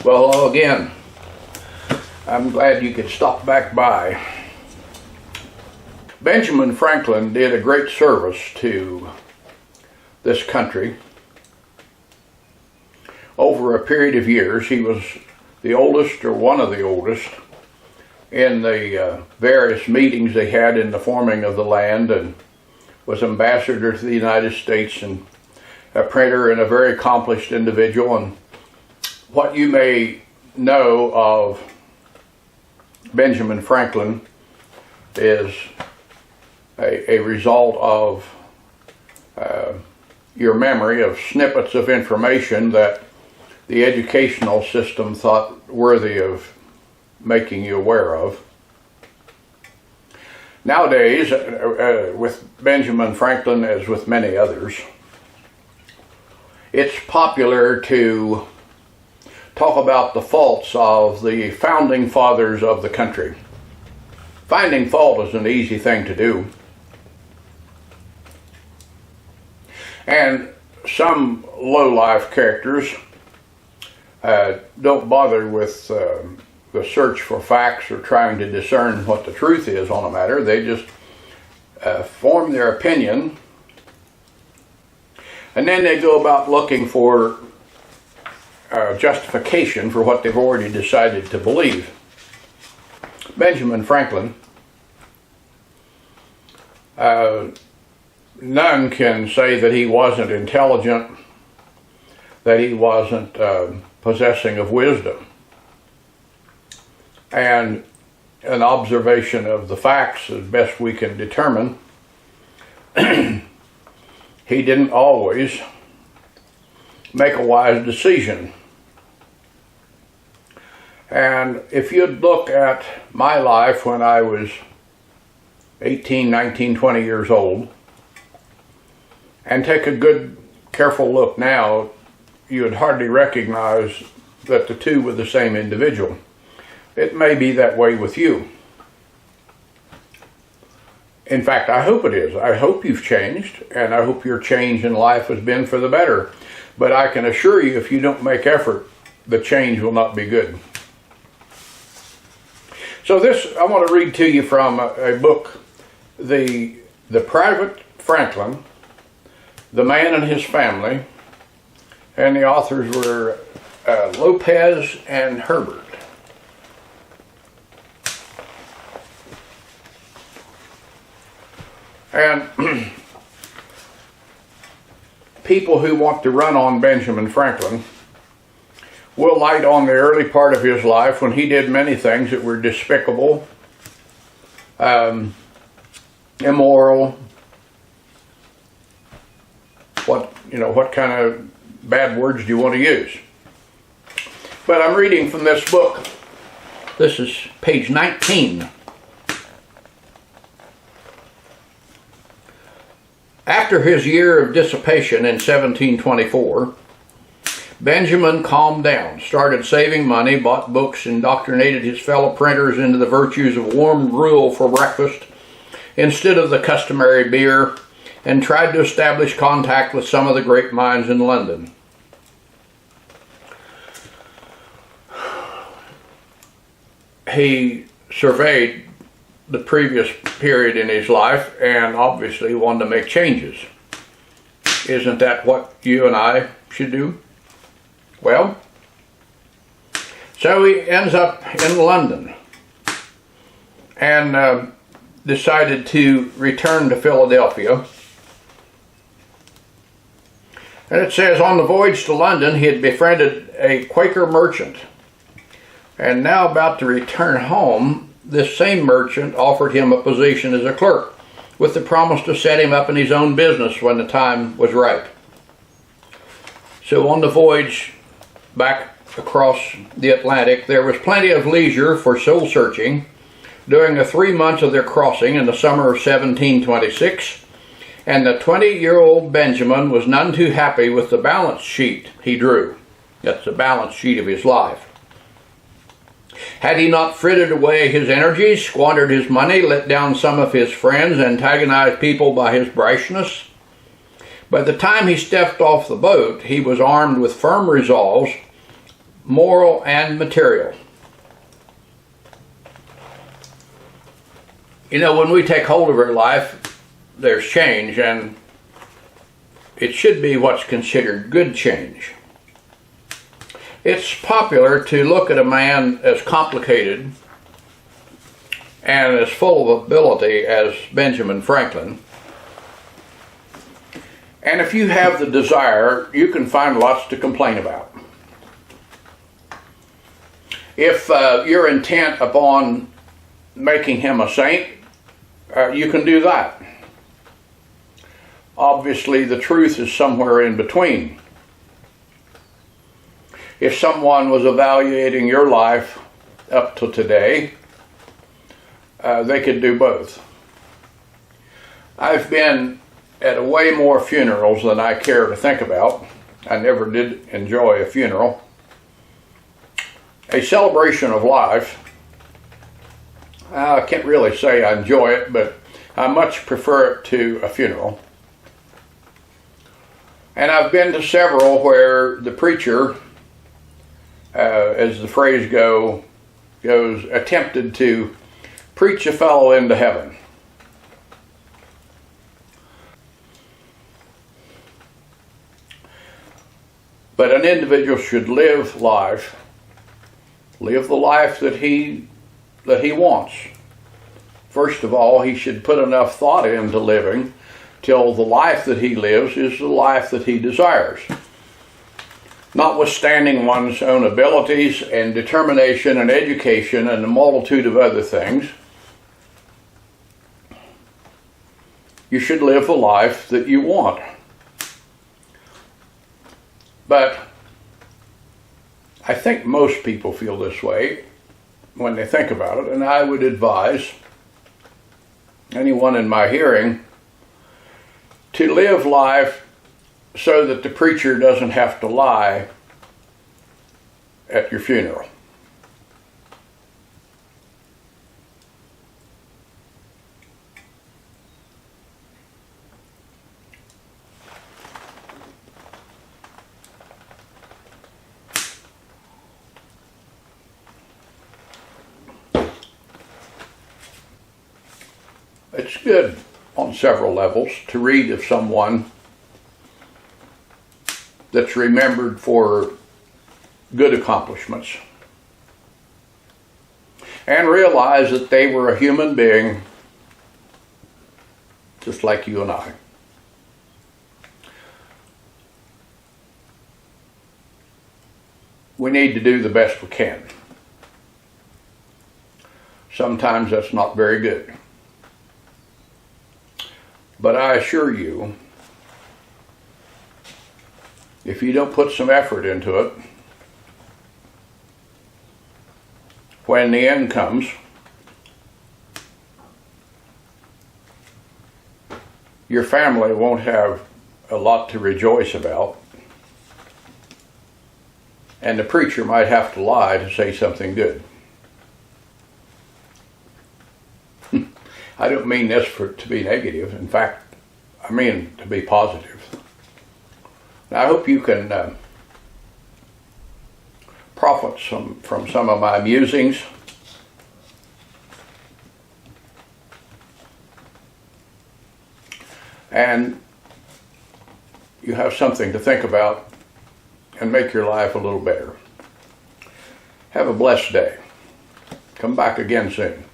Well, hello again. I'm glad you could stop back by. Benjamin Franklin did a great service to this country. Over a period of years, he was the oldest, or one of the oldest, in the various meetings they had in the forming of the land, and was ambassador to the United States, and a printer, and a very accomplished individual. And what you may know of Benjamin Franklin is a result of your memory of snippets of information that the educational system thought worthy of making you aware of. Nowadays, with Benjamin Franklin, as with many others, it's popular to talk about the faults of the founding fathers of the country. Finding fault is an easy thing to do. And some low-life characters don't bother with the search for facts or trying to discern what the truth is on a matter. They just form their opinion, and then they go about looking for justification for what they've already decided to believe. Benjamin Franklin, none can say that he wasn't intelligent, that he wasn't possessing of wisdom. And an observation of the facts, as best we can determine, he didn't always make a wise decision. And if you'd look at my life when I was 18, 19, 20 years old, and take a good, careful look now, you would hardly recognize that the two were the same individual. It may be that way with you. In fact, I hope it is. I hope you've changed, and I hope your change in life has been for the better. But I can assure you, if you don't make effort, the change will not be good. So this, I want to read to you from a book, The Private Franklin, The Man and His Family, and the authors were Lopez and Herbert. And people who want to run on Benjamin Franklin will light on the early part of his life when he did many things that were despicable, immoral. What kind of bad words do you want to use? But I'm reading from this book. This is page 19. After his year of dissipation in 1724, Benjamin calmed down, started saving money, bought books, indoctrinated his fellow printers into the virtues of warm gruel for breakfast instead of the customary beer, and tried to establish contact with some of the great minds in London. He surveyed the previous period in his life and obviously wanted to make changes. Isn't that what you and I should do? Well, so he ends up in London and decided to return to Philadelphia. And it says, on the voyage to London, he had befriended a Quaker merchant. And now about to return home, this same merchant offered him a position as a clerk, with the promise to set him up in his own business when the time was ripe. So on the voyage back across the Atlantic, there was plenty of leisure for soul searching during the 3 months of their crossing in the summer of 1726, and the 20-year-old Benjamin was none too happy with the balance sheet he drew. That's the balance sheet of his life. Had he not frittered away his energies, squandered his money, let down some of his friends, antagonized people by his brashness? By the time he stepped off the boat, he was armed with firm resolves moral and material. You know, when we take hold of our life, there's change, and it should be what's considered good change. It's popular to look at a man as complicated and as full of ability as Benjamin Franklin. And if you have the desire, you can find lots to complain about. If you're intent upon making him a saint, you can do that. Obviously, the truth is somewhere in between. If someone was evaluating your life up to today, they could do both. I've been at way more funerals than I care to think about. I never did enjoy a funeral. A celebration of life, I can't really say I enjoy it, but I much prefer it to a funeral. And I've been to several where the preacher, as the phrase goes, attempted to preach a fellow into heaven. But an individual should live the life that he wants. First of all, he should put enough thought into living till the life that he lives is the life that he desires. Notwithstanding one's own abilities and determination and education and a multitude of other things, you should live the life that you want. But I think most people feel this way when they think about it, and I would advise anyone in my hearing to live life so that the preacher doesn't have to lie at your funeral. It's good on several levels to read of someone that's remembered for good accomplishments and realize that they were a human being just like you and I. We need to do the best we can. Sometimes that's not very good. But I assure you, if you don't put some effort into it, when the end comes, your family won't have a lot to rejoice about, and the preacher might have to lie to say something good. I don't mean this to be negative. In fact, I mean to be positive. Now, I hope you can profit from some of my musings. And you have something to think about and make your life a little better. Have a blessed day. Come back again soon.